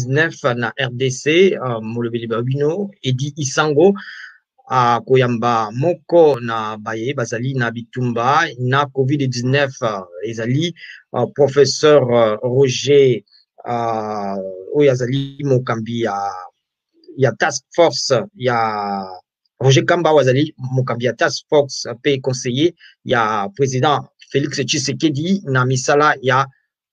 na RDC, Molobeli Babino, Edi Isango, a Koyamba Moko na Baye, Bazali na Bitumba, na COVID-19, Ezali, professeur Roger, Oyazali Mokambi, ya task force, ya Roger Kamba Wazali Mokambi, ya task force, pe conseiller, ya président Félix Tshisekedi, na misala ya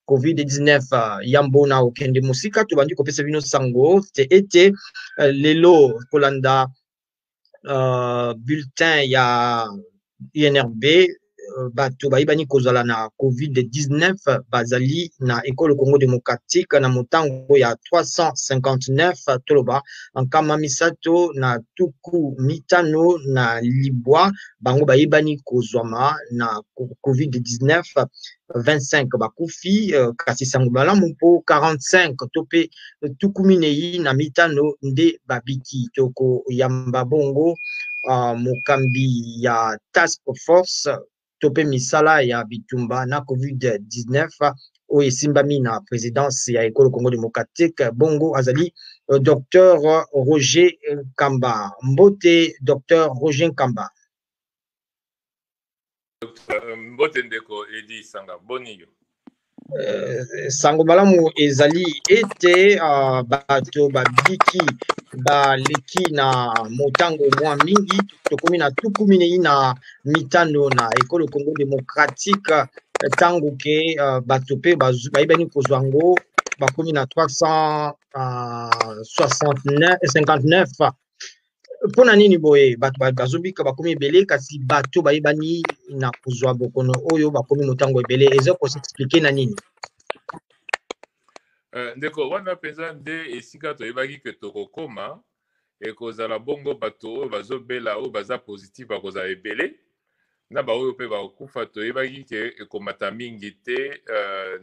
COVID-19 yambo na okende musika tubandi kopesa bino sango te ete lelo kolanda bulletin ya INRB bato bayibani kozala na COVID-19 bazali na ekolo Congo démocratique na motango ya 359 toloba ankama misato na tuku mitano na libwa bango bayibani kozwama na COVID-19 25 bakufi kasi sango malamu mpo 45 tope tuku minei na mitano nde babiki toko yamba bongo mokambi ya task force tope misala ya bitumba na COVID-19 oyo esimbami na présidence ya ekolo Congo démocratique bongo azali Dr Roger Kamba. Mbote Dr Roger Kamba. Mbote ndeko Edi Sanga boniyo. Sango malamu ezali ete bato babiki baleki na motango mwa mingi tokomi na tuku minei na mitano na ekolo Congo démocratique tango ke bato pe bayebani kozwa ngo bakomi na 359 mpona nini boye bato bazobika bakomi ebele kasi bato bayebani na kozwa bokono oyo bakomi motango ebele eza koexplike na nini? Ndeko wana penza nde esika toyebaki ke tokokoma ekozala bongo bato oyo bazobela oyo baza positif bakozala ebele na baoyo mpe bakokufa toyebaki ke ekomata mingi te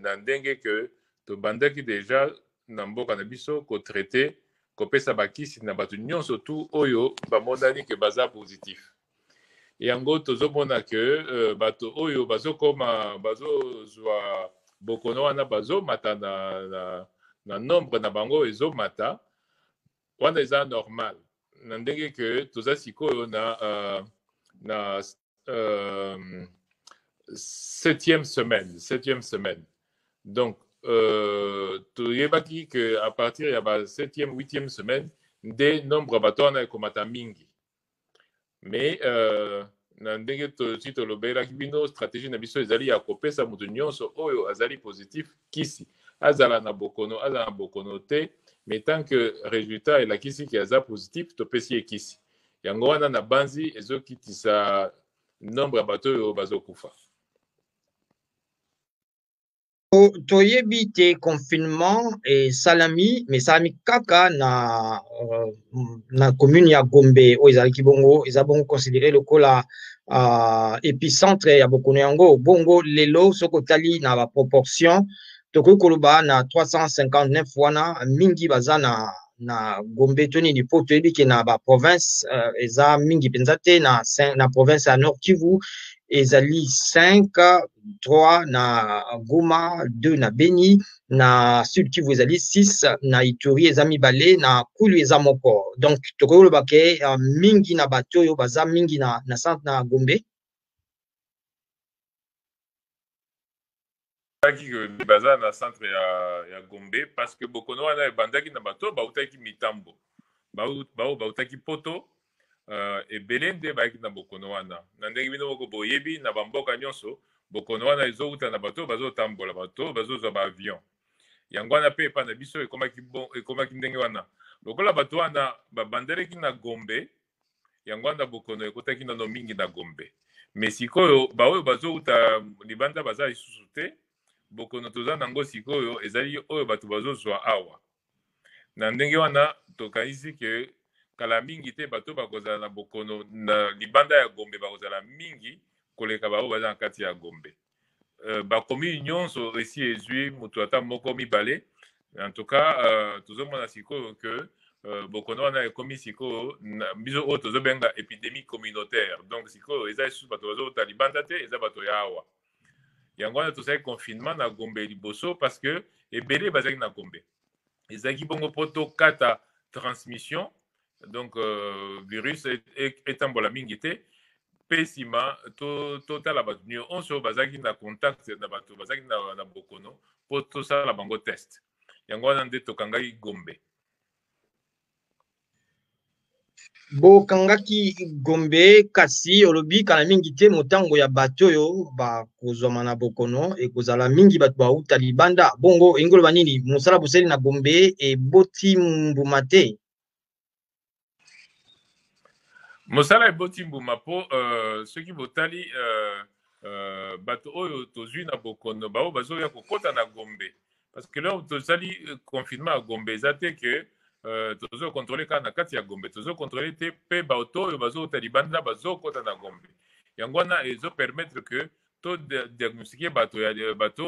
na ndenge ke tobandaki deja na mboka na biso kotraite kopesa bakisi na bato nyonso tu oyo bamonani ke baza positif yango tozomona ke bato oyo bazokoma bazozwa bokono wana bazomata na nombre na bango ezomata wana eza normal na ndenge ke toza sikoyo na septième semaine donc toyebaki ke à partir ya ba 7e 8e semaine nde nombre ya bato wana ekomata mingi mais na ndenge tosi tolobelaki bino stratégie na biso ezali ya kopesa moto nyonso oyo azali positif kisi azala na bokono te mais tant que résultat elakisi ki aza positif topesi ye kisi yango wana na banzi ezokitisa nombre ya bato oyo bazokufa. Toyebi te confinement esalami mais esalami kaka na commune ya Gombe oyo ezalaki bongo eza bongo considéré lokola épicentre ya bokono yango bongo lelo soki otali na baproportion tokoki koloba na 359 wana mingi baza na Gombe to nini po toyebi ke na baprovince eza mingi mpenza te na province ya Nord Kivu ezali 5, 3 na Goma, 2 na Beni, na Sud Kivu ezali 6, na Ituri eza mibale, na Kulu eza moko. Donc tokoloba ke mingi na bato oyo baza mingi na centre na Gombe. Baza na centre ya Gombe parce que bokono wana ebandaki na bato bautaki mitambo bautaki poto ebele nde bayaki na bokono wana na ndenge bino moko boyebi na bamboka nyonso bokono wana ezouta na bato bazotambola bato bazozwa baavion yango wana mpe epa na biso ekomaki ndenge wana lokola bato wana babandeleki na Gombe yango wana bokono ekotaki nano mingi na Gombe mais sikoyo baoyo bazouta libanda baza lisusu te bokono toza nango sikoyo ezali oyo bato bazozwa awa na ndenge wana tokanisi ke kala mingi te bato bakozala na bokono na libanda ya Gombe bakozala mingi koleka bao baza na kati ya Gombe bakomi nyonso esi ezwi moto ata moko mibale en tout cas tozomona sikoyo ke bokono wana ekomi sikoyo biso oyo tozobenga épidémie communautaire donc sikoyo eza lisusu bato bazota libanda te eza bato ya awa yango wana tosali confinement na Gombe liboso parce que ebele bazalaki na Gombe ezalaki bongo mpo tokata transmission donc virus etambola mingi te mpe nsima totala bato nyonso oyo bazalaki na contact na bato bazalaki na bokono mpo tosala bango test yango wana nde tokangaki Gombe. Bokangaki Gombe kasi olobi kala mingi te motango ya bato oyo bakozwama na bokono ekozala mingi bato bauta libanda bongo engoloba nini mosala boseli na Gombe eboti mbuma te? mosala eboti mbuma mpo soki botali bato oyo tozwi na bokono bao bazoya kokota na Gombe parce que lelo tozali confinement ya Gombe eza te ke tozokontrole kaka na kati ya Gombe tozokontrole te mpe bato oyo bazokota libanda bazokota na Gombe yango wana ezopermettre ke todiagnostike bato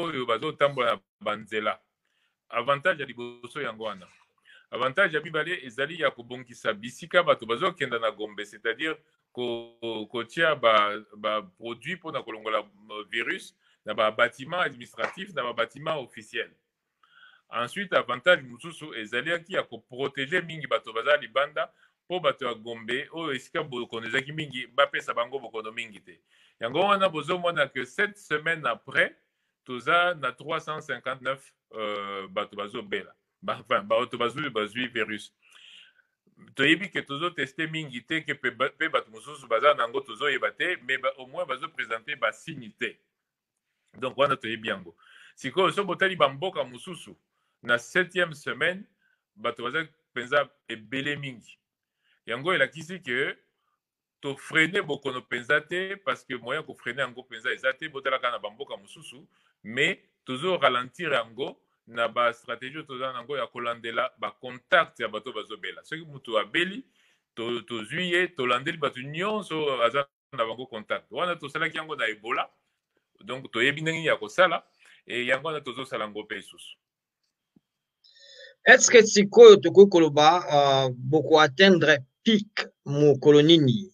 oyo bazotambola na banzela avantage ya liboso yango wana. Avantage ya mibale ezali ya kobongisa bisika bato bazokenda na Gombe c'est-à-dire kotia baproduit mpona kolongola virus na babâtiment administratif na babâtiment officiel. Ensuite avantage mosusu ezaliaki ya koprotege mingi bato baza libanda mpo bato ya Gombe oyo esika bokono ezalaki mingi bapesa bango bokono mingi te yango wana bozomona que 7 semaines après toza na 359 bato bazobela bato bazwi virus toyebi ke tozoteste mingi te ke mpe bato mosusu baza nango tozoyeba te mais au moins bazopresente basigne te donc wana toyebi yango sikoyo so botali bamboka mosusu na 7e semaine bato baza mpenza ebele mingi yango elakisi ke tofrene bokono mpenza te parce que moyen kofrene yango mpenza eza te botalaka na bamboka mosusu mais tozoralentir yango na bastratégie oyo toza nango ya kolandela bacontact ya bato bazobela soki moto abeli tozwi ye tolandeli bato nyonso aza na bango contact wana tosalaki yango na Ebola donc toyebi ndenge ya kosala e yango wana tozosala yango mpe lisusu. Est-ce que sikoyo tokoki koloba boko atteindre pic mokolo nini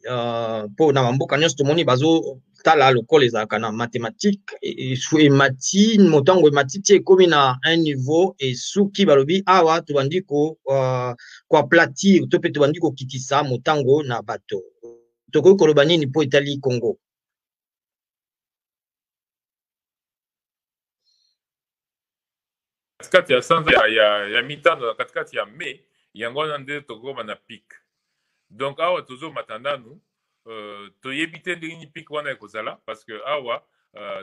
mpo na bamboka nyonso tomoni bazotala lokola ezalaka na mathématique emati motango emati ti ekomi na un niveau esuki balobi awa tobandi koaplatir to mpe tobandi kokitisa motango na bato tokoki koloba nini mpo etali Congo? katikati ya sanza ya mitano na katikati ya mai yango wana nde tokoma na pic donc awa tozomata nanu toyebi te ndenge nini pic wana ekozala parce que awa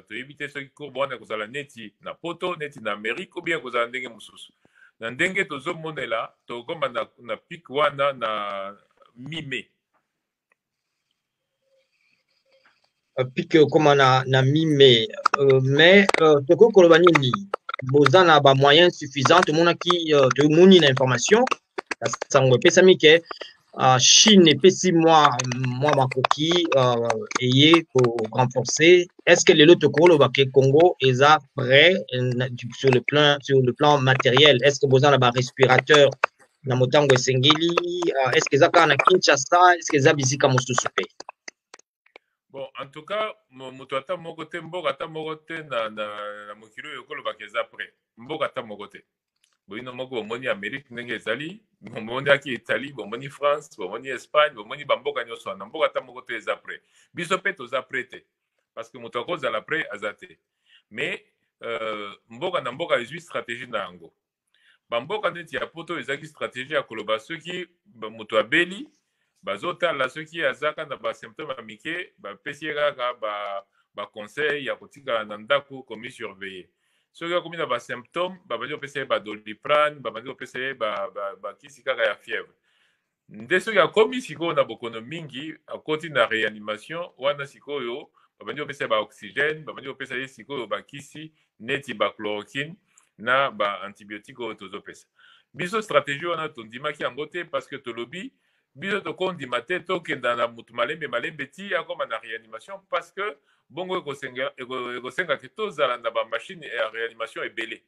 toyebi te soki courbe wana ekozala neti na poto neti na Amérique ou bien ekozala ndenge mosusu na ndenge tozomonela tokoma na pic wana na mi-mai pic ekoma na mi-mai mais tokoki koloba nini boza na bamoyen suffisant tomonaki tomoni na information sango epesami ke Chine epesi mwa makoki eye korenforcer est-ce que lelo tokoloba ke Congo eza prêt sur le plan matériel est-ce que boza na barespirateur na motango esengeli est-ce que eza kaka na Kinshasa est-ce que eza bisika mosusu mpe? Bon, en tout cas, moto ata moko te mboka ata moko te na mokili oyo kolobaka eza prêt mboka ata moko te boyino moko bomoni Amérique ndenge ezali bomoni aki Italie bomoni France bomoni Espagne bomoni bamboka nyonso wana mboka ata moko te eza prêt biso mpe toza prêt te parce que moto akozala prêt aza te mais mboka na mboka ezwi stratégie na yango bamboka neti ya poto ezalaki stratégie ya koloba soki moto abeli bazotala soki azaka na basymptôme ya mike bapesi ye kaka baconseil ya kotikala na ndako komi surveiller soki akomi na basymptôme babandi kopesa ye badoliprane babandi kopesa ye bakisi kaka ya fièvre nde soki akomi sikoyo na bokono mingi akoti na réanimation wana sikoyo babandi kopesa ye baoxygène babandi kopesa ye sikoyo bakisi neti bachloroquine na baantibiotique oyo tozopesa biso stratégie wana tondimaki yango te parce que tolobi biso tokondima te tokenda na mutu malembe ti akoma na réanimation parce que bongo ekosenga ke tozala na bamashine ya réanimation ebele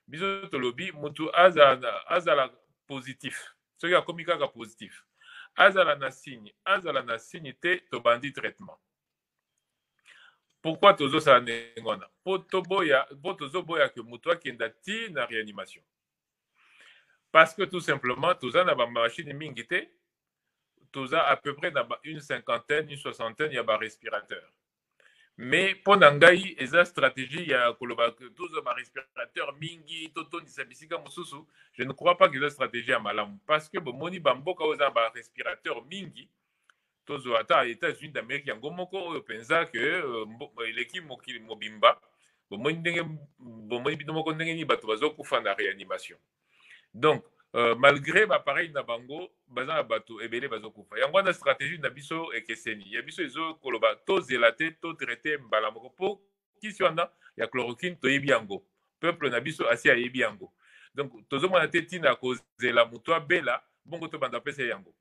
biso tolobi mutu azala positif soki akomi kaka positif azala na signe te tobandi traitement. Pourquoi tozosala ndenge wana po tozoboya ke mutu akenda ti na réanimation parce que tout simplement toza na bamashine mingi te, toza à peu près na une cinquantaine, une soixantaine ya barespirateur. Mais mpo na ngai eza stratégie ya koloba toza barespirateur mingi totondisa bisika mosusu, je ne crois pas que eza stratégie ya malamu, parce que bomoni bamboka oyo eza barespirateur mingi tozwa ata États-Unis d'Amérique yango moko oyo mpenza ke eleki mokili mobimba, bomoni bino moko ndenge nini bato bazokufa na réanimation. Donc malgré bapareil na bango baza na bato ebele bazokufa, yango wana stratégie na biso ekeseni ya biso ezokoloba tozela te totraite mbala moko mpo kisi wana ya chloroquine toyebi yango, peuple na biso asi ayebi yango, donc tozomona te ntina kozela moto abela bongo tobanda pesa yango.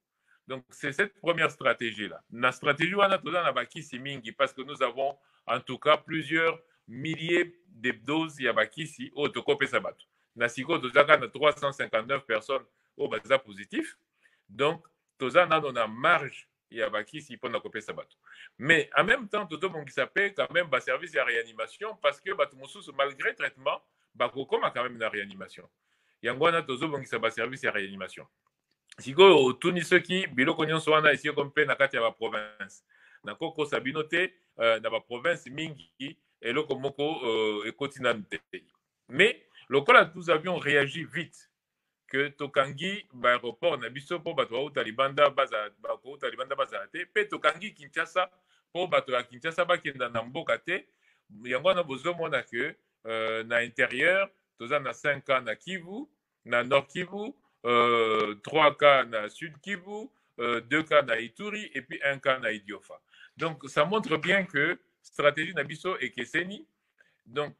Donc c'est cette première stratégie là. La stratégie wana toza na bakisi mingi parce que nous avons en tout cas plusieurs milliers de doses ya bakisi oyo tokopesa bato. Na siko tozaka na 359 personnes oyo baza positif, donc toza nano na marge ya bakisi mpona kopesa bato. Mais en même temps tozobongisa pe quand même baservice ya réanimation parce que bato mosusu malgré traitement bakokoma quand même na réanimation. Yango wana tozobongisa baservice ya réanimation. Sikoyo otuni soki biloko nyonso wana esiko mpe na kati ya baprovince nakokosa bino te na baprovince mingi eloko moko ekoti nanu te. Mais lokola nous avions réagi vite que tokangi baéroport na biso mpo bato bauta libanda bazala te mpe tokangi Kinshasa mpo bato ya Kinshasa bakenda na mboka te, yango wana bozomona ke na intérieur toza na 5 cas na Kivu, na Nord Kivu, 3 cas na Sud Kivu, 2 cas na Ituri et puis 1 cas na Idiofa. Donc ça montre bien que stratégie na biso ekeseni. Donc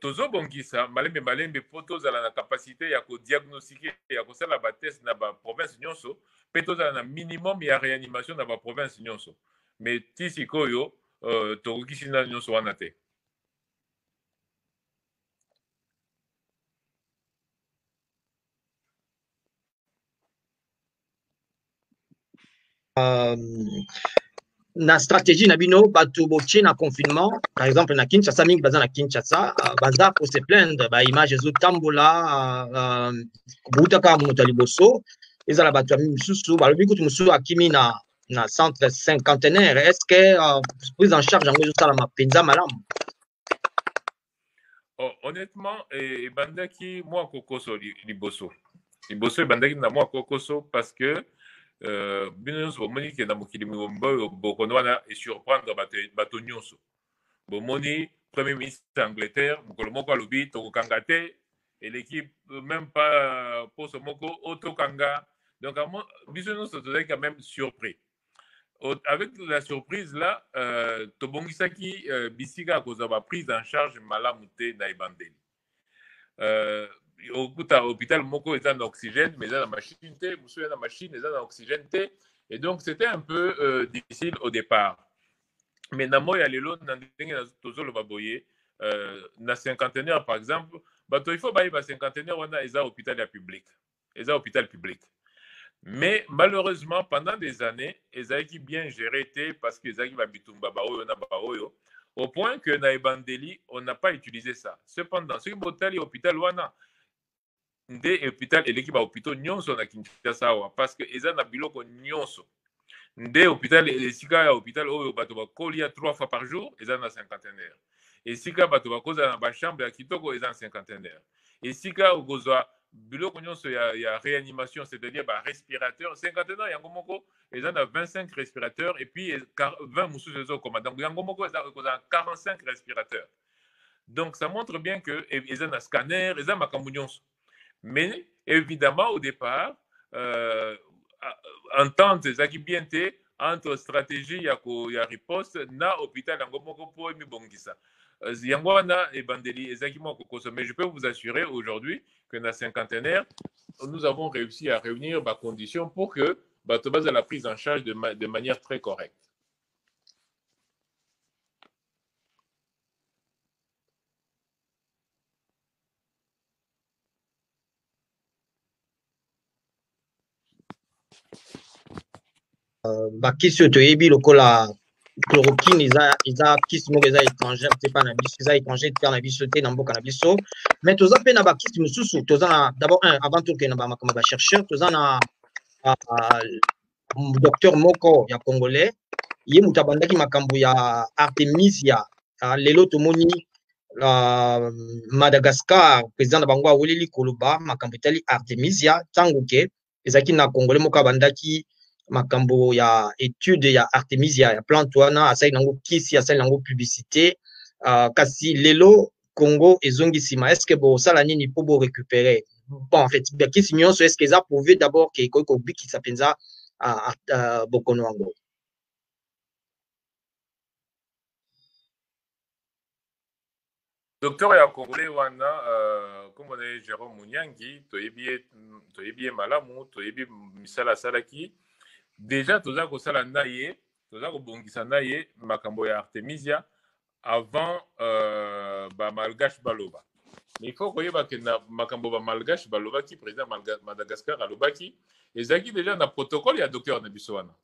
tozobongisa malembe po tozala na capacité ya kodiagnostiquer ya kosala batest na baprovince nyonso mpe tozala na minimum ya réanimation na baprovince nyonso, mais ti sikoyo tokokisi na nyonso wana te. Na stratégie na bino bato botie na confinement par exemple na Kinshasa mingi baza na Kinshasa baza ko se plaindre ba image ezotambola boutaka moto ya liboso ezala bato ya misusu balobi kutu mosusu akimi na centre cinquantenaire. Est-ce que prise en charge yango ezosalama mpenza malamu? Honnêtement ebandaki mwa kokoso liboso ebandaki na mwa kokoso parce que bino nyonso bomoni ke na mokili mobimba oyo bokono wana esurprendre bato nyonso. Bomoni premier ministre Angleterre mokolo moko alobi tokokanga te eleki même pas poso moko otokanga, donc biso nyonso tozali quand même surpris. Avec la surprise là tobongisaki bisika akozwa ba prise en charge malamu te na ebandeli. Okuta hôpital moko eza na oxygène mais eza na machine te, mosusu eza na machine eza na oxygène te, et donc c'était un peu difficile au départ. Mais na moya lelo na ndenge tozoloba boye na cinquantenaire par exemple bato il faut bayeba cinquantenaire wana eza hôpital ya public, eza hôpital public. Mais malheureusement pendant des années ezalaki bien géré te parce que ezalaki babitumba baoyo na baoyo au point que na ebandeli on n'a pas utilisé ça. Cependant soki botali hôpital wana nde hôpital eleki bahôpitaux nyonso na Kinshasa awa parce que eza na biloko nyonso. Nde hôpital esika ya hôpital oyo bato bakolia 3 fois par jour eza na cinquantenaire. Esika bato bakozala na bachambre ya kitoko eza na cinquantenaire. Esika okozwa biloko nyonso ya réanimation, c'est-à-dire respirateur, cinquantenaire yango moko eza na 25 respirateurs et puis 20 mosusu ezokoma, donc yango moko eza 45 respirateurs. Donc ça montre bien que eza na scanner, eza makambo nyonso. Mais évidemment au départ entente ezalaki bien te entre stratégie ya riposte na hôpital yango moko mpo emibongisa yango wana ebandeli ezalaki mwa kokoso. Mais je peux vous assurer aujourd'hui que na cinquantenaire nous avons réussi à réunir ba conditions pour que bato bazala la prise en charge de manière très correcte. Bakisi oyo toyebi lokola chloroquine eza kisi moko eza étrangère te pa na biso eza étranger te na biso te na mboka na biso mais toza mpe na bakisi mosusu toza na d'abord avant tokende na bamakambo ya bachercheur toza na docteur moko ya congolais ye moto abandaki makambo ya artemisia lelo tomoni Madagascar président na bango aweleli koloba makambo etali artemisia ntango ke ezalaki na congolais moko abandaki makambo ya étude ya artemisia ya plante wana asali nango kisi asali nango publicité kasi lelo Congo ezongi nsima est-ce que bosala nini mpo borécupérer bon en fait bakisi nyonso est-ce que eza prouvé d'abord ke ekoki kobikisa mpenza bokono yango docteur ya congolais wana kombo na ye Jérôme Munyangi toyebi ye malamu toyebi misala asalaki déjà toza kosala na ye toza kobongisa na ye makambo ya artemisia avant bamalgache baloba mais il faut koyeba ke na makambo bamalgache balobaki président Madagascar alobaki ezalaki déjà na protocole ya docteur na biso wana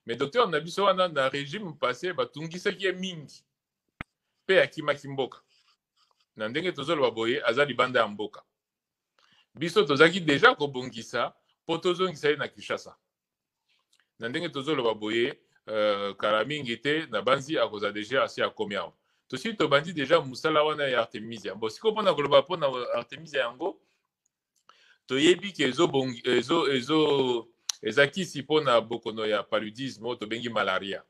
mais docteur na biso wana na régime passé batungisaki ye mingi mpe akimaki mboka na ndenge tozoloba boye aza libanda ya mboka biso tozalaki déjà kobongisa mpo tozongisa ye na Kinshasa na ndenge tozoloba boye kala mingi te na banzi akozala déjà asi akomi awa tosi tobandi déjà mosala wana ya artemisia bon sikoyo mpona koloba mpona artemisia yango toyebi ke eza kisi mpona bokono ya paludisme oyo tobengi malaria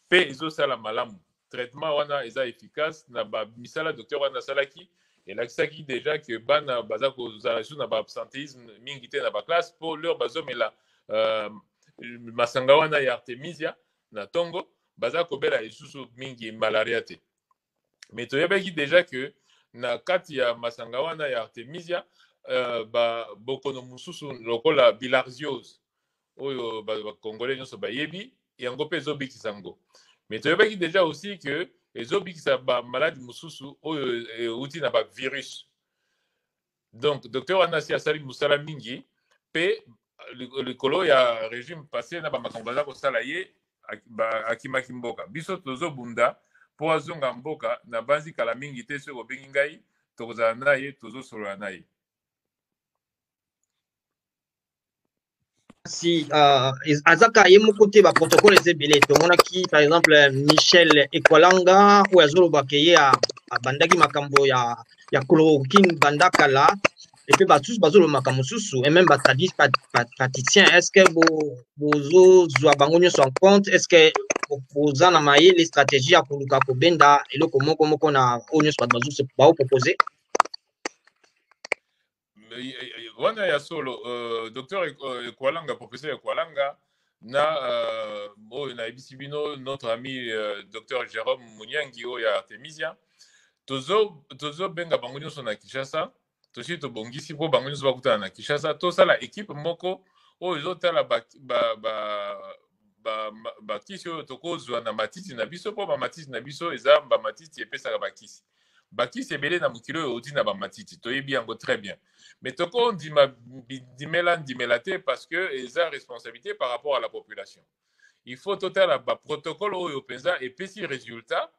mpe ezosala malamu traitement wana eza efficace na bamisala docteur wana asalaki elakisaki déjà ke bana baza kozala su na baabsentéisme mingi te na baklasse mpo leur bazomela masanga wana ya artemisia na ntongo baza kobela lisusu mingi malaria te mais toyebaki déjà ke na kati ya masanga wana ya artemisia bokono mosusu lokola bilharziose oyo bakongolais nyonso bayebi yango mpe ezobikisa yango mais toyebaki déjà aussi ke ezobikisa bamaladi mosusu oyo euti na bavirus donc docteur wana asi asali mosala mingi mpe likolo ya régime passé na bamakambo aza kosala ye akimaki mboka biso tozobunda mpo azonga mboka na banzi kala mingi te soki obengi ngai tokozala na ye tozosolola na ye si azaka ye moko te baprotocole eza ebele tomonaki par exemple Michel Ekwalanga oyo azolobaka ye abandaki makambo ya chloroquine banda kala epe basusu bazoloba makambo mosusu et même bapraticien est ce que bozozwa bango nyonso en compte est ce que boza na mayele stratégie ya koluka kobenda eloko moko na oyo nyonso bato baopropose wana ya solo docteur Ekwalanga professeur Ekwalanga na oyo nayebisi bino notre ami docteur Jérôme Munyangi oyo ya artemisia tozobenga bango nyonso na Kinshasa tosi tobongisi mpo bango nyonso bakutana na Kinshasa tosala équipe moko oyo ezotala bakisi oyo tokozwa na matiti na biso mpo bamatiti na biso eza bamatiti epesaka bakisi ebele na mokili oyo outi na bamatiti toyebi yango très bien mais ndimela te parce que eza responsabilité par rapport à la population il faut totala baprotocole oyo mpenza epesi résultat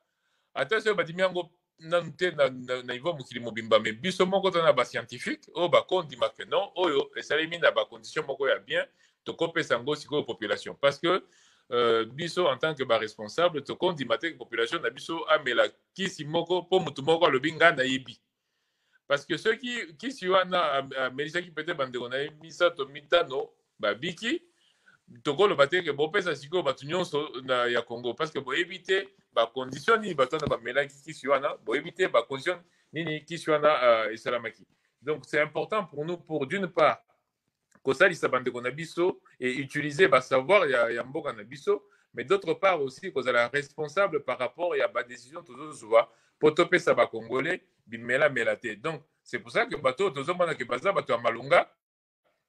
ata soki badimi yango nanu te na niveau mokili mobimba mais biso moko to na bascientifique oyo bakondimaka non oyo esalemi na bacondition moko ya bien tokopesa yango sikoyo population parce que biso en tant que baresponsable tokondima te population na biso amela kisi moko mpo motu moko alobi ngai nayebi parce que soki kisi wana amelisaki peut-être bandeko na ye misato mitano babiki tokoloba te ke bopesa sikoyo bato nyonso ya Congo parce que boyebi te bacondition nini bato wana bamelaki kisi wana boyebi te bacondition nini kisi wana esalamaki donc c'est important pour nous pour d'une part kosalisa bandeko na biso et utiliser basavoir ya mboka na biso mais d'autre part aussi kozala responsable par rapport ya badécision tozozwa mpo topesa bacongolais bimelamela te donc c'est pour ça que bato oyo tozomona ke baza bato ya malunga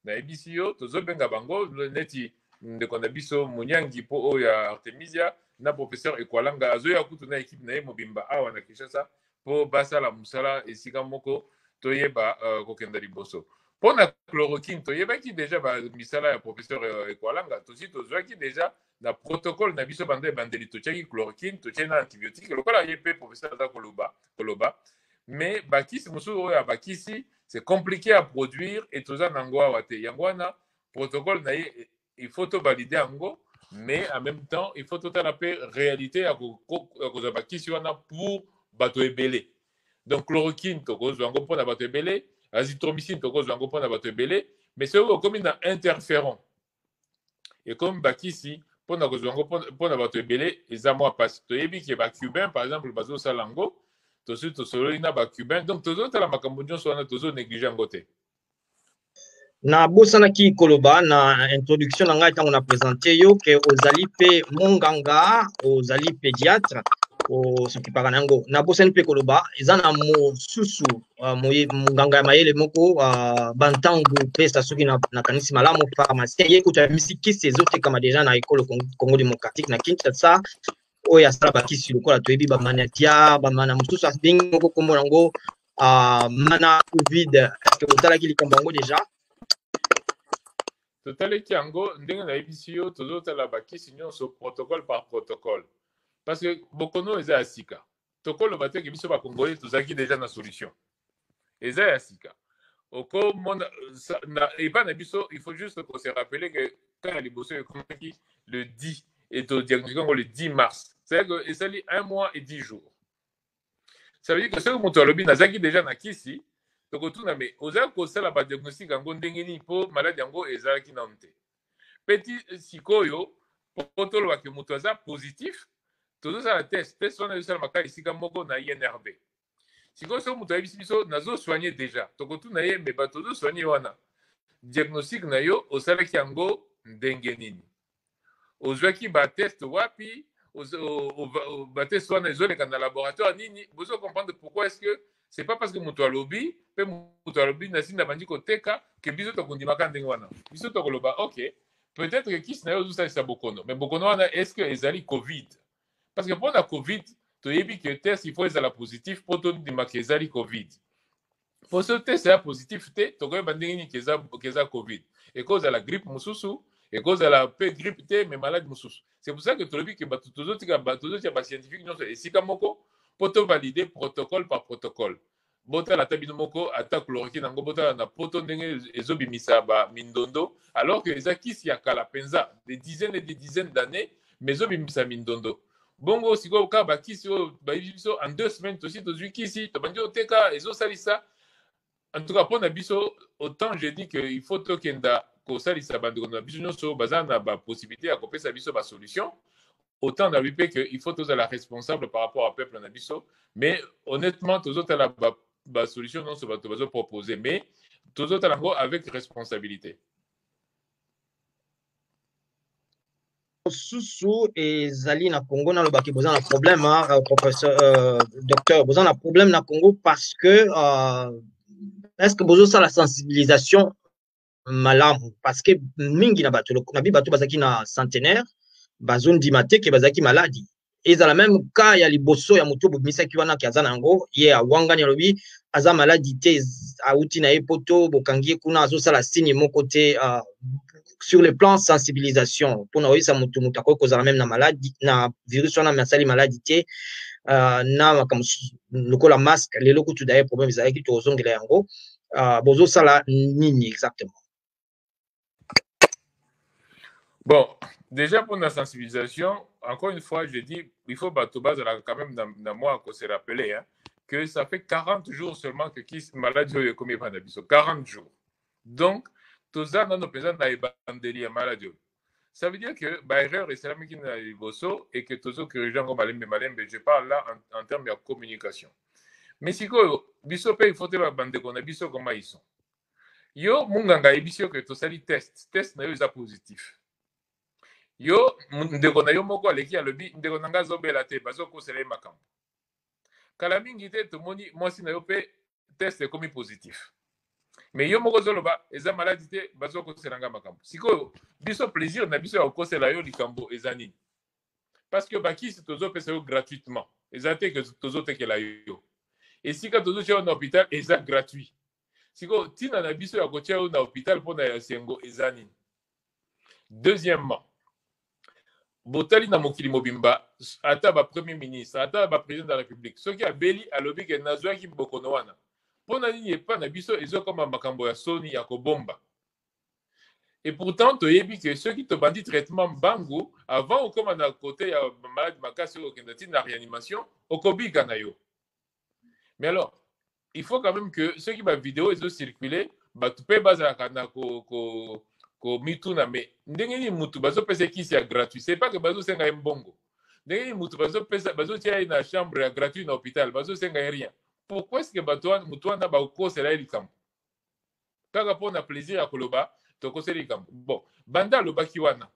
nayebisi yo tozobenga bango neti ndeko na biso Munyangi mpo oyo ya artemisia na professeur Ekwalanga azoya kutu na équipe na ye mobimba awa na Kinshasa mpo basala mosala esika moko toyeba kokenda liboso Pour la chloroquine, tu as déjà misala professeur Ekwalanga, tu as déjà le protocole na biso bande bandeli tu as chloroquine, tu as antibiotique, le cas là professeur Koloba, mais bakisi musu ya bakisi c'est compliqué à produire et tu as nangwa wate yangwana protocole na il faut te valider ango, mais en même temps il faut tout à la réalité à cause bakisi wana pour bato ebele. Donc chloroquine to cause ango pour na bato ebele, azithromycine to cause ango pour na bato ebele, mais c'est comme une interféron. Et comme bakisi pour na cause ango pour na bato ebele, eza moi parce que ebi ki ba cubain par exemple bazo salango to su to solo ina ba cubain, donc tozo tala makambo nyonso wana tozo négliger ango te. Na bosanaki koloba na introduction na ngai ntango na présenter yo ke ozali pe monganga ozali pédiatre osokipaka na yango na bosani mpe koloba eza na mosusu monganga ya mayele moko bantangu pesa soki nakanisi malamu pharmacien ye kuta misi kisi ezotekama deja na ekolo Congo démocratique na Kinshasa oyo asala bakisi lokola toyebi bamanatia bamana mosusu abengi moko kombo nango mana covid eske otalaki likambo yango deja totaleki yango ndenge nayebisi yo tozotala bakisi nyonso protocole par protocole parce que bokono eza ya sika tokoloba teke biso bakongolais tozalaki déjà na solution eza ya sika okomona epa na biso il faut juste qu'on se rappelle que quand ya liboso ekomaki le 10 et todiagnostique yango le 10 mars c'est-à-dire que esali 1 mois et 10 jours ça veut dire que soki moto alobi nazalaki déjà na kisi tokotuna me ozali kosala badiagnostique yango ndenge nini mpo maladi yango ezalaki nanu te peti sikoyo mpo tolobaki moto aza positif tozosala test wana ezosalamaka esika moko na INRB sikoyo soki moto ayebisi biso nazosoigne déjà tokotuna ye me bato ozosoigne wana diagnostique na yo osalaki yango ndenge nini ozwaki batest wapi batest wana ezoleka na laboratoire nini bozo comprendre pourquoi est-ce que c'est pas parce que moto alobi pe moto alobi na sina bandi koteka ke biso tokondimaka ndenge wana biso tokoloba ok peut-être que kisi na yo ozosalisa bokono mais bokono wana est-ce que ezali covid parce que mpona covid toyebi ke test il faut ezala positif mpo tondimaka ezali covid po so test eza positif te tokoyeba ndenge nini keza covid ekozala grippe mosusu ekozala pe grippe te mais malade mosusu c'est pour ça que tolobi ke bato tozotia bascientifique nyonso esika moko mpo tovalide protocole par protocole botala ata bino moko ata chloroquine yango botala na poto ndenge ezobimisa mindondo alors que eza kisi ya kala mpenza des dizaines et des dizaines d'années mais ezobimisa mindondo bongo sikoyo kaka bakisi oyo bayebi biso en 2 semaines tosi tozwi kisi tobandi oteka ezosalisa en tout cas mpona biso autant je dis que il faut tokenda kosalisa bandeko na biso nyonso baza na bapossibilité ya kopesa biso basolution autant na lui que il faut tozala responsable par rapport à peuple na biso mais honnêtement tozotala basolution nyonso bato bazopropose mais tozotala yango avec responsabilité susu ezali na Congo nalobaki boza na problème professeur docteur boza na problème na Congo parce que est-ce que bozosala sensibilisation malamu parce que mingi na bato bazaki na centenaire bazondima te ke bazaki maladi ezala même cas ya liboso ya moto bobimisaki wana ki aza nango ye awangani alobi aza maladi te auti na ye poto bokangi kuna azosala signe moko te sur le plan sensibilisation mpona oyisa moto akoki kozala même na maladi na virus wana me asali maladi te na makambo lokola masque lelo kutu daye problème ezalaki tozongela yango bozosala nini exactement? Bon, déjà pour la sensibilisation, encore une fois, je dis, il faut quand même dans moi se rappeler que ça fait 40 jours seulement que qui maladie est comme 40 jours. Donc, tout ça dans nos présents dans maladie. Ça veut dire que erreur est celle qui n'a et que tous que les gens je parle là en termes de communication. Mais si biso il faut te bande qu'on a biso comment ils sont. Yo munganga ebisio que to sali test na yo est positif. Yo ndeko na yo moko aleki alobi ndeko na nga zobela te bazo kosela makambo kala mingi te tomoni mwasi na yo pe test ekomi positif mais yo moko zoloba eza maladi te bazo kosela nga makambo sikoyo biso plaisir na biso ya kokosela yo likambo eza nini parce que bakisi tozopesa yo gratuitement eza te ke tozotekela yo esika tozotia yo na hôpital eza gratuit siko tina na biso ya kotia yo na hôpital mpona ya sengo eza nini? Deuxièmement, botali na mokili mobimba ata bapremier ministre ata baprésident de la république soki abeli alobi ke nazwaki bokono wana mpona nini epa na biso ezokoma makambo ya soni ya kobomba. Et pourtant toyebi ke soki tobandi traitement mbangu avant okoma na kote ya malade makasi oyo okenda ti na réanimation okobika na yo. Mais alors il faut quand même que ceux qui ba vidéo ezocircule bato mpe bazalaka na komituna me ndenge nini mutu bazopesa kisi ya gratuit, c'est pas que bazosenga ye mbongo, ndenge nini mutu bazotia ye na chambre ya gratuit na hôpital bazosenga ye rien. Pourquoi est-ce que mutu wana bakosela ye likambo kaka mpona plaisir ya koloba tokoseli likambo? Bon, banda alobaki wana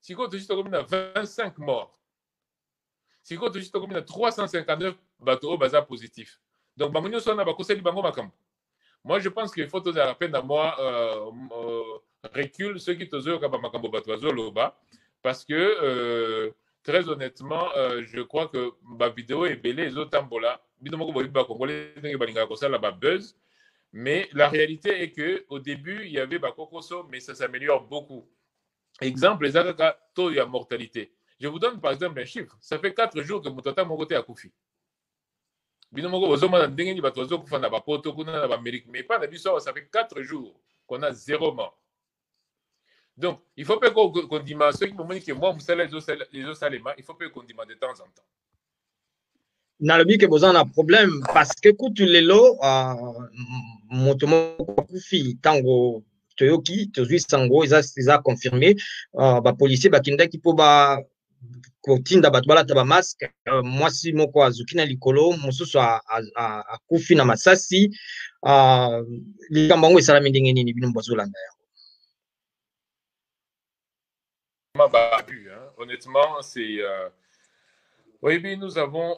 sikoyo tosi tokomi na 25 morts, sikoyo tosi tokomi na 359 bato oyo baza positif. Donc bango nyonso wana bakoseli bango makambo. Moi je pense qu'il faut tozala la peine à moi recul ceux qui tozoyoka ba makambo bato bazoloba, parce que très honnêtement je crois que ba vidéo ebele ezotambola bino moko boyebi ba congolais ndenge balingaka kosala ba buzz. Mais la réalité est que au début, il y avait Bakokoso, mais ça s'améliore beaucoup. Exemple, les taux de mortalité. Je vous donne par exemple un chiffre. Ça fait 4 jours que Moutata Mogote a koufi. Mais pas d'habitude, ça fait 4 jours qu'on a 0 mort. Donc, il faut pas qu'on dimanche, ceux qui m'ont dit que moi, il faut pas qu'on dimanche de temps en temps. Nalobi que vous en avez un problème parce que quand tu l'es là, motomo kufi tango toyoki tozui sango ils a confirmé ba policier ba kinda ki po ba kotinda bato balata ba masque mwasi moko azuki na likolo mosusu a kufi na masasi likambo yango esalami ndenge nini bino bozolanda yango? Honnêtement, c'est oui, nous avons.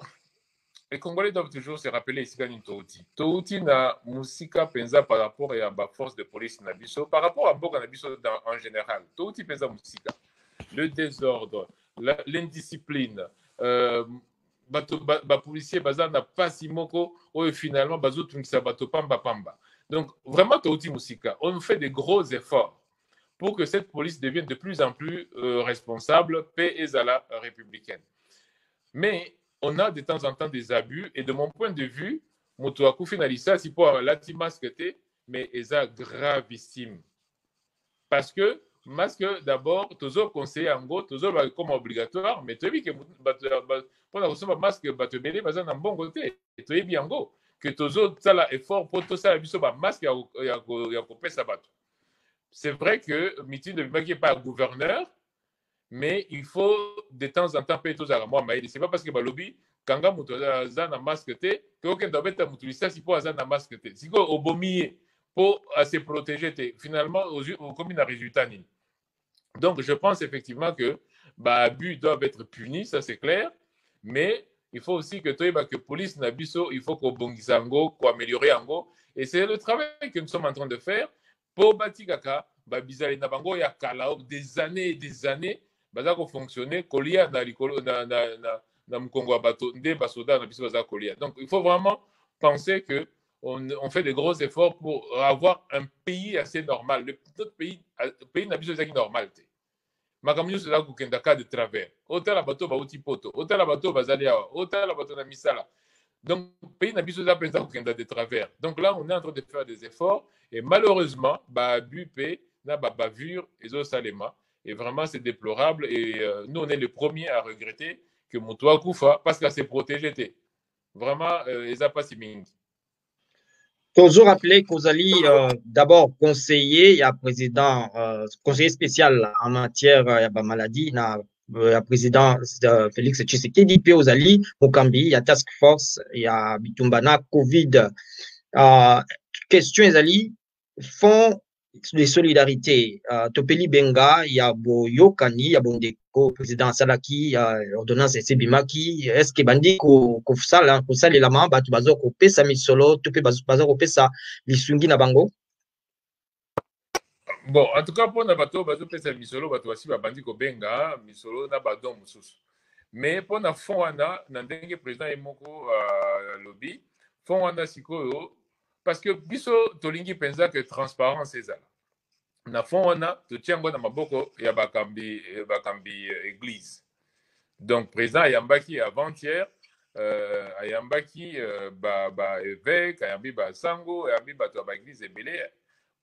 Les Congolais doivent toujours se rappeler ici qu'il y a une Touti. Touti na musika penza par rapport à la force de police nabiso, par rapport à Boka nabiso en général. Touti penza musika. Le désordre, l'indiscipline, ba policier baza na pasi moko ou finalement bazo tunkisa bato pamba pamba. Donc vraiment Touti musika. On fait des gros efforts pour que cette police devienne de plus en plus responsable, paix et zala républicaine. Mais on a de temps en temps des abus, et de mon point de vue, Motoakou finalisa, si pour la masque, mais c'est gravissime. Parce que, masque d'abord, toujours conseillé en gros, toujours comme obligatoire, mais tu as vu que pour la recevoir masque, tu as vu un bon côté, tu as vu en gros, que toujours ça là effort pour tout ça, masque, il y a coupé ça. C'est vrai que Miti ne veut pas gouverneur, mais il faut de temps en temps payer tous à moi. Ce n'est pas parce que Balobi, quand on a un masque, que aucun doit être mutualiste, si pour un masque, si on a obomié pour se protéger, finalement, comme il a résultat. Donc, je pense effectivement que abus doivent être punis, ça c'est clair, mais il faut aussi que la police n'abisso, il faut qu'on bongisse en go, qu'on améliore en go, et c'est le travail que nous sommes en train de faire pour Batikaka, Bizarre Nabango, il y a des années et des années. Baza ko fonctionner kolia na likolo na mkongo bato nde basoda na biso baza kolia. Donc il faut vraiment penser que on fait des gros efforts pour avoir un pays assez normal. Notre pays na biso ezaki normal te. Makambo nyonso eza kokenda ka de travers. Otala bato bauti poto, otala bato bazali awa, otala bato na misala. Donc pays na biso eza penza kokenda de travers. Donc là on est en train de faire des efforts et malheureusement abus pe na bavure ezo salema. Et vraiment, c'est déplorable. Et nous, on est les premiers à regretter que Moutoua Koufa, parce qu'elle s'est protégée. Vraiment, ils n'ont pas si ming. Toujours rappeler qu'Ozali, d'abord conseiller, il y a président, conseiller spécial en matière de maladie, il y a président Félix Tshisekedi, puis Ozali, Mokambi, il y a Task Force, il y a Bitumbana, Covid. Question, Ozali, fonds de solidarité, Topeli Benga, il y a Boyokani, il y a Bondeko, président Salaki, ordonnance Sebimaki, est-ce que Bandi ko sala lama, batu bazo ko pesa misolo, tope bazo ko pesa lisungi na bango? Bon, en tout cas, pour na bato bazo pesa misolo, batu basi ba bandi ko benga, misolo na badon mususu. Mais pour na fond wana, na ndenge président Emoko lobby, fond wana sikoyo, parce que biso tolingi penza que transparence ezala na fond wana totiango na maboko ya bakambi église. Donc président ayambaki avant-hier ayambaki évêque ayambi basango ayambi bato ya baéglise ebele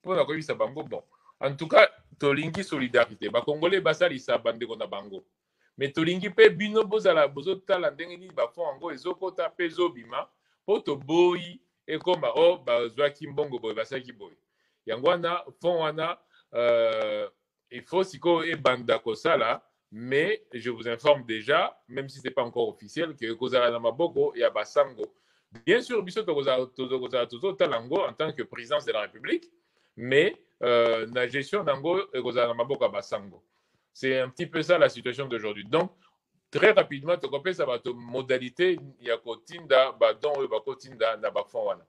mpona koyebisa bango bon en tout cas tolingi solidarité bakongole basalisa bandeko na bango mais tolingi mpe bino bozotala ndenge nini bafond yango ezokota mpe ezobima mpo toboyi ekoma o bazwaki mbongo boye basalaki boye yango wana fond wana il faut sikoyo ebanda kosala. Mais je vous informe déjà, même si ce n'est pas encore officiel, que Kozala Namaboko et Abasango, bien sûr, Bissot Talango en tant que présidence de la République, mais la gestion d'Ango et Kozala Namaboko Abasango. C'est un petit peu ça la situation d'aujourd'hui. Donc, très rapidement, tu comprends ça va être modalité, il y a Kotinda, Badon, Bakotinda, Nabafonwana.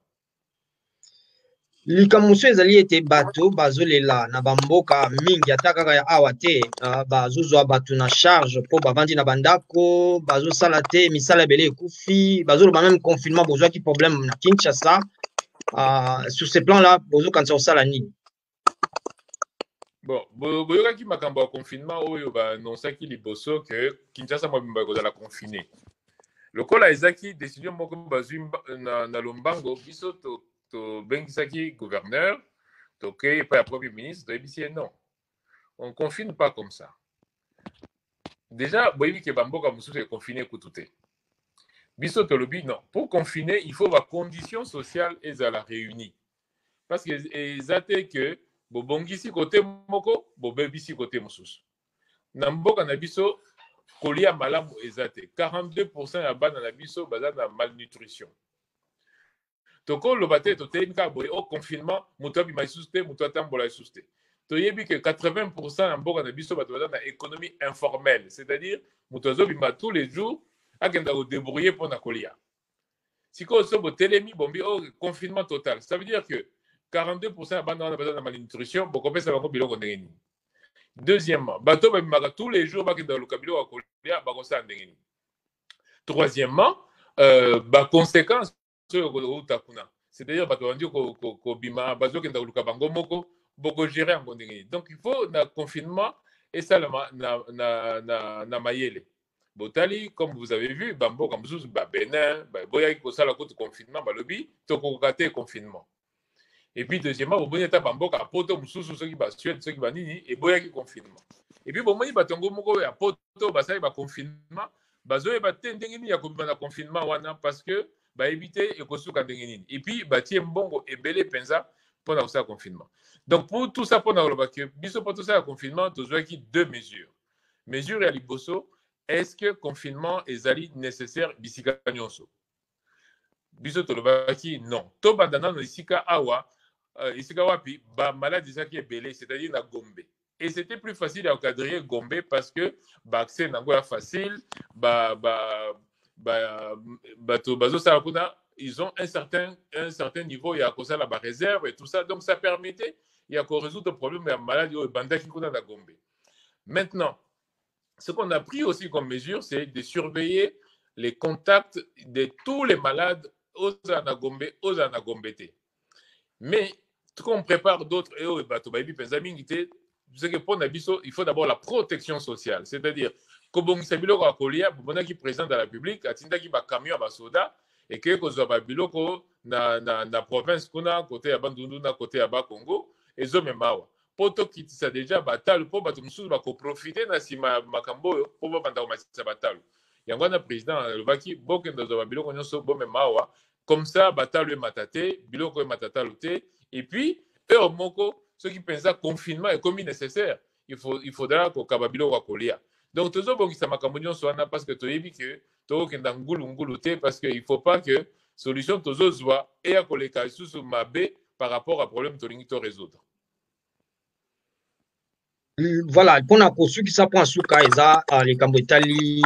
Likamuso ezali ete bato bazolela na bamboka mingi ata kaka ya awa te bazozwa bato na charge mpo bavandi na bandako bazosala te misala ebele ekufi bazoloba même confinement bozwaki problème na Kinshasa sur ce plan là bozokanisa kosala nini? Bon, boyokaki makambo ya confinement oyo banonsaki liboso ke Kinshasa mobimba ekozala confiné lokola ezaki décision moko bazwi na lombango biso bengisaki gouverneur, pas le premier ministre, non. On ne confine pas comme ça. Déjà, vous voyez que Bamboka Moussou est confiné Koutoute. Biso Tolobi, non. Pour confiner, il faut la condition sociale et à la réunie. Parce que c'est que Bobongisi côté Moko, Bobebisi côté Moussous. Namboka Nabiso, Kolia Malam ezate. 42% à bas dans la biso, basé dans la malnutrition. Toko le bate to télémika boy au confinement muto bi mai susté muto tambola susté to yebi que 80% en boka na biso bato dans économie informelle, c'est-à-dire muto zo bi tous les jours akenda ko débrouiller pour na kolia siko so bo télémi bombi au confinement total, ça veut dire que 42% abandon na besoin de malnutrition pour compenser bango biloko ndengeni. Deuxièmement, bato ba maka tous les jours bakenda lo kabilo ko kolia ba ko sa ndengeni. Troisièmement, ba conséquence c'est-à-dire donc il faut un confinement et ça na mayele botali comme vous avez vu bambo comme sous Bénin boya ko sala ko confinement balobi to ko kate confinement et puis deuxièmement vous boneta bambo ka poto mususu ceux qui ba Suède ceux qui ba nini et boya ki confinement et puis bon moi batongo moko ya poto basali ba confinement bazoye ba tendengini ya ko na confinement wana parce que éviter et puis bâtir mbongo et belé penza pendant ça confinement. Donc pour tout ça pendant le biso pour tout ça confinement tu as deux mesures. Mesure à liboso, est-ce que confinement est nécessaire bisika nyonso? Biso to le non. To bandana no isika awa isika wapi ba maladie ça qui est belé, c'est-à-dire na Gombe. Et c'était plus facile à encadrer Gombe parce que accès nango facile ils ont un certain niveau, il y a la réserve et tout ça, donc ça permettait il y a qu'on résoudre le problème de la maladie au Bandaki Kuna na Gombe. Maintenant, ce qu'on a pris aussi comme mesure, c'est de surveiller les contacts de tous les malades aux Anagombe, aux Anagombete. Mais ce qu'on prépare d'autres et au Batobaïbi Penzamingité, c'est que pour Nabiso, il faut d'abord la protection sociale, c'est-à-dire Kobongisa biloko akolia bonaki président de la République atindaki ba camion ba soda et que kozwa ba biloko na province kuna côté ya Bandundu na côté ya Congo ezo memawa poto kitisa déjà batal po bato mususu ba ko profiter na sima makambo po ba banda masisa batal yango na président lobaki bokenda zo ba biloko nyonso bo memawa comme ça batal le matate biloko e matata loté et puis eux moko ceux qui pensent confinement est comme nécessaire il faudra ko kababilo ko kolia. Donc, tout ça, parce que tu as dit que tu as parce qu'il ne faut pas que solution soit et à collecter sous ma B par rapport à problème que tu résoudre. Voilà, pour la poursuite qui s'apprend sous Kaisa, les Cambotali,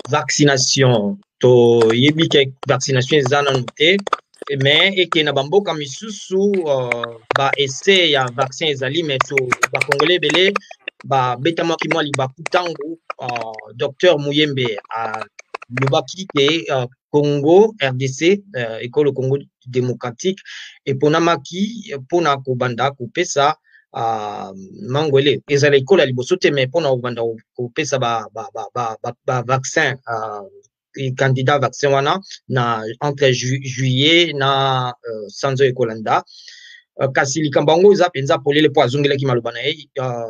vaccination, to yebi ke vaccination ezana noté, mais et que na bambo kamisusu ba essai ya vaccin ezali mais to ba congolais belé ba betama ki mwa libaku tango docteur Mouyembe a lobaki ke Congo RDC école Congo démocratique et pour namaki pour na kobanda kopesa mangwele ezala ikola liboso te mais pour na kobanda kopesa ba vaccin candidat vaccin wana na entre juillet na sanzo ekolanda kasi likambo yango eza penza polele po azongelaki maloba na ye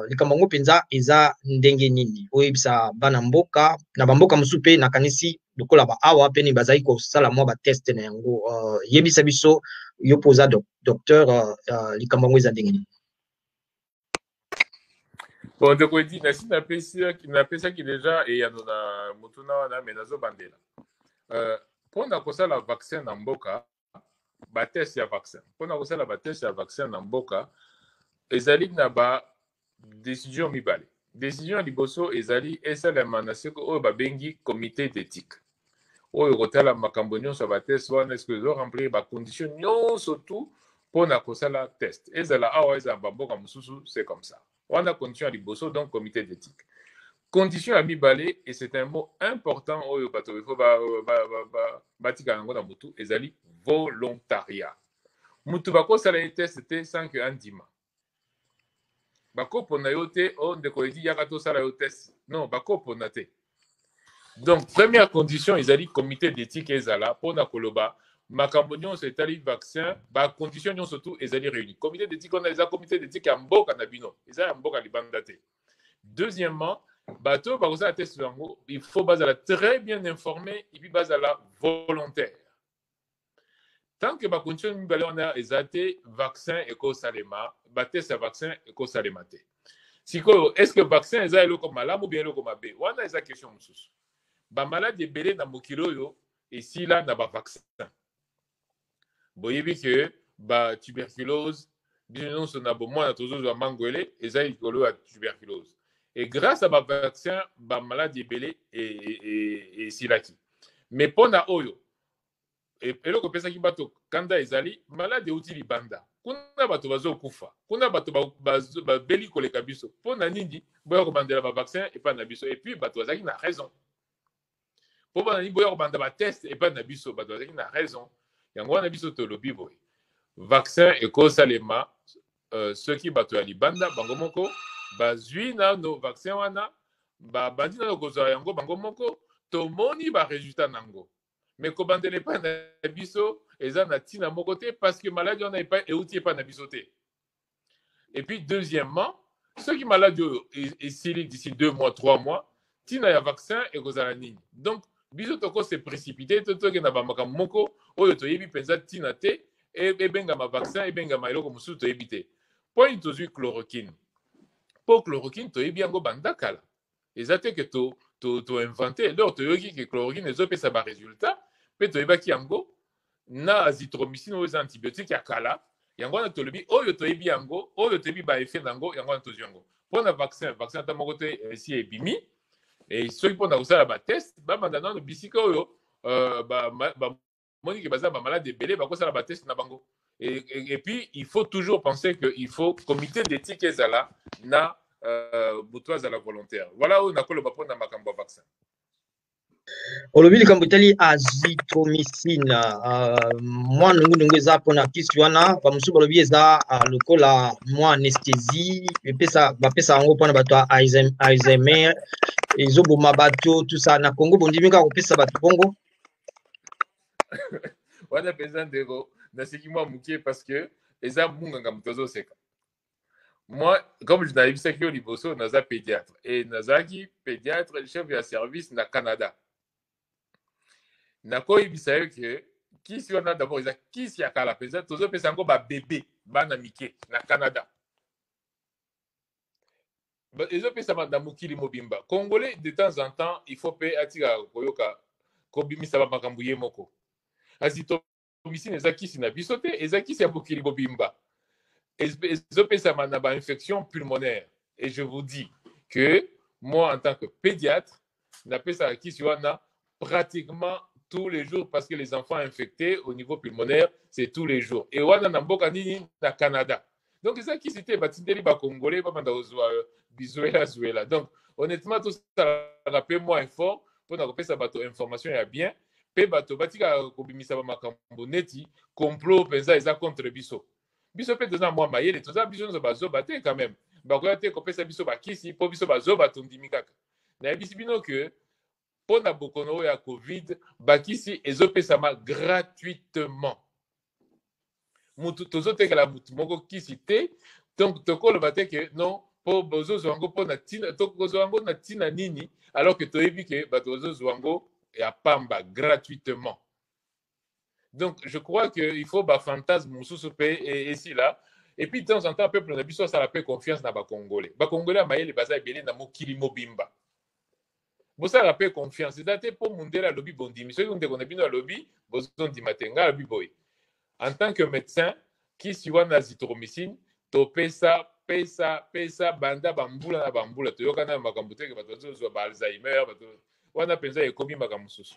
likambo yango penza eza ndenge nini oyebisa bana mboka na bamboka mosusu mpe nakanisi lokola baawa pene bazali kosala mwa bateste na yango yebisa biso yo mpo oza docteur likambo yango eza ndenge nini. Bon, ndeko edi nasi napesaki deja eyano na motuna wana me nazobandela mpona kosala vaccin na mboka bateste ya vaccin mpona kosala bateste ya vaccin na mboka ezali na badécision mibale. Décision ya liboso ezali esalema na seko oyo babengi comité d'éthique oyo kotala makambo nyonso ya bateste wana eske ezoremplir bacondition nyonso tu mpona kosala test ezala awa ezala bamboka mosusu c'est comme ça wana condition ya liboso donc comité d'éthique. Condition à mibale, et c'est un mot important, oyo bato il faut batika yango na mutu, ezali volontariat. Mutu bako sala test te sans que andima. Bako pona yo te, on ndeko edi yaka to sala yo test. Non, bako pona te. Donc première condition, ezali comité d'éthique ezala pona koloba makambo nyonso etali vaccin, ba condition nyonso surtout ezali réuni. Comité d'éthique on a eza comité d'éthique ya mboka na bino, eza ya mboka libanda te. Deuxièmement, bateau, il faut bazala très bien informé et puis bazala volontaire. Tant que ba condition on a exaté vaccin et salema, test vaccin et salema te. Siko est-ce que vaccin est lo comme malade ou bien lo comme abe? Wana eza question mususu. Ba malade belé na mokilo yo et si là na ba vaccin. Boyebi que ba tuberculose, bien son abonnement na tozo za mangwele eza ikolo à tuberculose. Et grâce à ma vaccin, ma maladie belé et silaki. Mais pona oyo, et le kopesa ki bato kanda ezali maladie utili banda. Kuna bato bazo kufa. Kuna bato ba beli koleka biso. Pona nindi boya ko bandela ba vaccin et pas na biso. Et puis bato bazaki na raison. Pona nindi boya ko banda ba test et pas na biso. Bato bazaki na raison. Yango na biso to lobi boy. Vaccin et ko salema ceux qui bato ya libanda bango moko bazui na no vaccin wana bandi na kozwa yango bango moko tomoni ba résultat nango mais ko bandele pa na biso eza na tina moko te parce que maladie on n'a pas euti pas na biso te. Et puis deuxièmement ceux qui malades ici d'ici 2 mois 3 mois tina ya vaccin et kozala nini donc biso toko se précipiter to na ba makambo moko oyo toyebi penza tina te et benga ma vaccin et benga ma eloko musu toyebi te point tozui chloroquine. Pour chloroquine, tu es bien go bandakala. Et ça que tu inventé. Alors tu yoki que chloroquine les autres ça va résultat. Mais tu es baki yango na azithromycine ou les antibiotiques ya kala. Yango na tolobi o yo to ebi yango o yo to ebi ba effet nango yango na tozu yango. Pour un vaccin ta moko te si ebimi et ceux qui pona usala ba test ba mandana no bisika oyo ba moni que baza ba malade belé ba ko sala ba test na bango. Et puis, il faut toujours penser qu'il faut comité d'éthique ezala na boutouaz à la volontaire. Voilà où on a le bapon dans ma cambo vaccin. Olobi likambo tali azithromycine moi nungu eza pona kisi wana ba musu bolobi eza lokola moi anesthésie epesa bapesa yango pona bato Alzheimer ezoboma bato tout ça na Congo bondimi ka kopesa bato bongo wana pesa ndeko nasiki moi mukie parce que eza munganga mutozo seka. Moi, comme je n'avais pas vu liboso, naza pédiatre et nazaki pédiatre chef de service na Canada. Na koyi bisayo que kisi wana d'abord eza kisi ya kala pesa tozo pesa ngo ba bébé bana mike na Canada. Ba ezo pesa na mukili mobimba. Congolais de temps en temps, il faut payer atika koyoka kobimisa ba makambu ye moko. Azito misine eza kisi na bisote eza kisi ya mukili mobimba. Une infection pulmonaire. Et je vous dis que moi, en tant que pédiatre, n'appelle ça qui pratiquement tous les jours parce que les enfants infectés au niveau pulmonaire, c'est tous les jours. Et on a na Canada. Donc, c'est ça qui c'était Batindeli Congolais, Bizuela. Donc, honnêtement, tout ça rappelle moi fort pour nous ça information il y a bien. pe bato batika kobimisa ba makambo neti complot penza eza contre biso biso pe toza mwa mayele toza biso nyonso bazoba te quand même bakoya te kopesa biso bakisi mpo biso bazoba tondimi kaka nayebisi bino ke mpo na bokono oyo ya covid bakisi ezopesama gratuitement mutu tozotekela mutu moko kisi te donc tokoloba te ke non mpo bozozwa yango mpo na tina tokozwa yango na ntina nini alors que toyebi ke bato bozozwa yango ya pamba gratuitement. Donc je crois qu'il faut ba fantasme mosusu pe ici là et puis de temps en temps peuple na biso ça la paix confiance na ba congolais à mayele baza ebele na mokili mobimba bosa la paix confiance c'est pour mundela lobby bondimi ceux qui on a bino lobby boson di matenga lobby boy en tant que médecin qui suit na azithromycine to pesa banda bambula na bambula to yokana makambo te ke bato zo ba Alzheimer bato wana penza ekomi makambo mosusu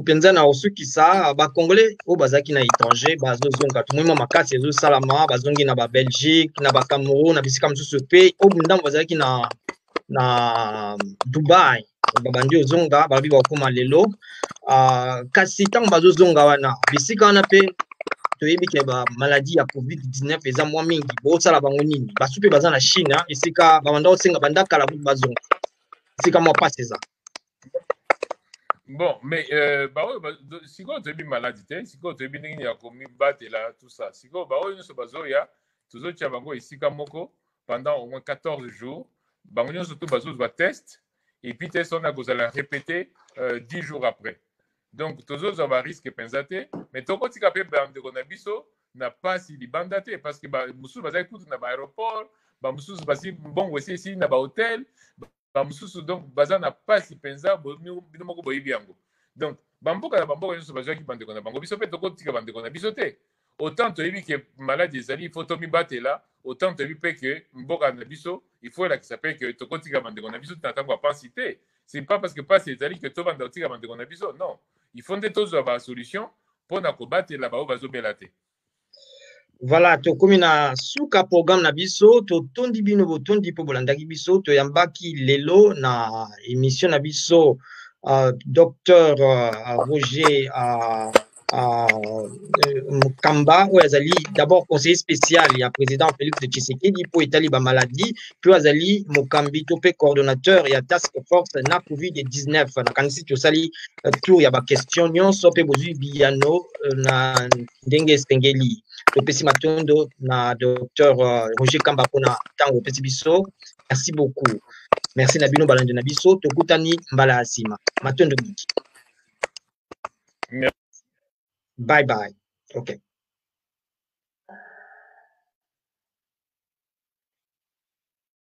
penza na osukisa bakongole oyo bazalaki na étranger bazozonga tomwima makasi ezosalama bazongi na babelgique na bacameroun na bisika mosusu mpe oyo ndambo bazalaki na Dubai babandi ozonga balobi bakokoma lelo kasi ntango bazozonga wana bisika wana mpe toyebi ke bamaladi ya covid-19 eza mwa mingi bosala bango nini basu mpe baza na Chine esika babanda osenga banda kala bazonga esika mwa pasi eza. Bon, mais si vous avez une maladie, si vous avez une batela, tout ça, si vous avez une bazoya, tous autres chabango ici kamoko pendant au moins 14 jours, bango surtout bazo va test et puis test on a vous allez répéter 10 jours après. Donc tous autres on va risque pensater, mais ton côté capé bande konabiso n'a pas si li bandate parce que musu bazay tout na aéroport, musu basi bon aussi ici na ba hôtel. Donc baza na pasi penza bino moko boyibi yango donc bamboka na bamboka nyonso bazwaki bandeko na bango biso mpe tokotika bandeko na biso te autant toyebi ke maladi ezali il faut tomibatela autant toyebi mpe ke mboka na biso il faut elakisa mpe ke tokotika bandeko na biso na ntango ya pasi te c'est pas parce que pasi ezali ke tobanda kotika bandeko na biso non il faut nde tozwa basolution mpona kobatela bao bazobela te. Voilà, tokomi na suka programme na biso totondi bino botondi po bolandaki biso toyambaki lelo na émission na biso Dr Roger Mukamba oyo azali d'abord conseiller spécial ya président Félix Tshisekedi po etali ba maladie puis azali mokambi to pe coordonnateur ya task force na covid-19 na kanisi tosali tour ya ba question nyonso pe bozwi biyano na ndenge espengeli topesi matondo na Dr Roger Kamba pona tango pesi biso. Merci beaucoup. Merci na bino balande na biso tokutani mbala asima matondo biki. Bye bye. Okay.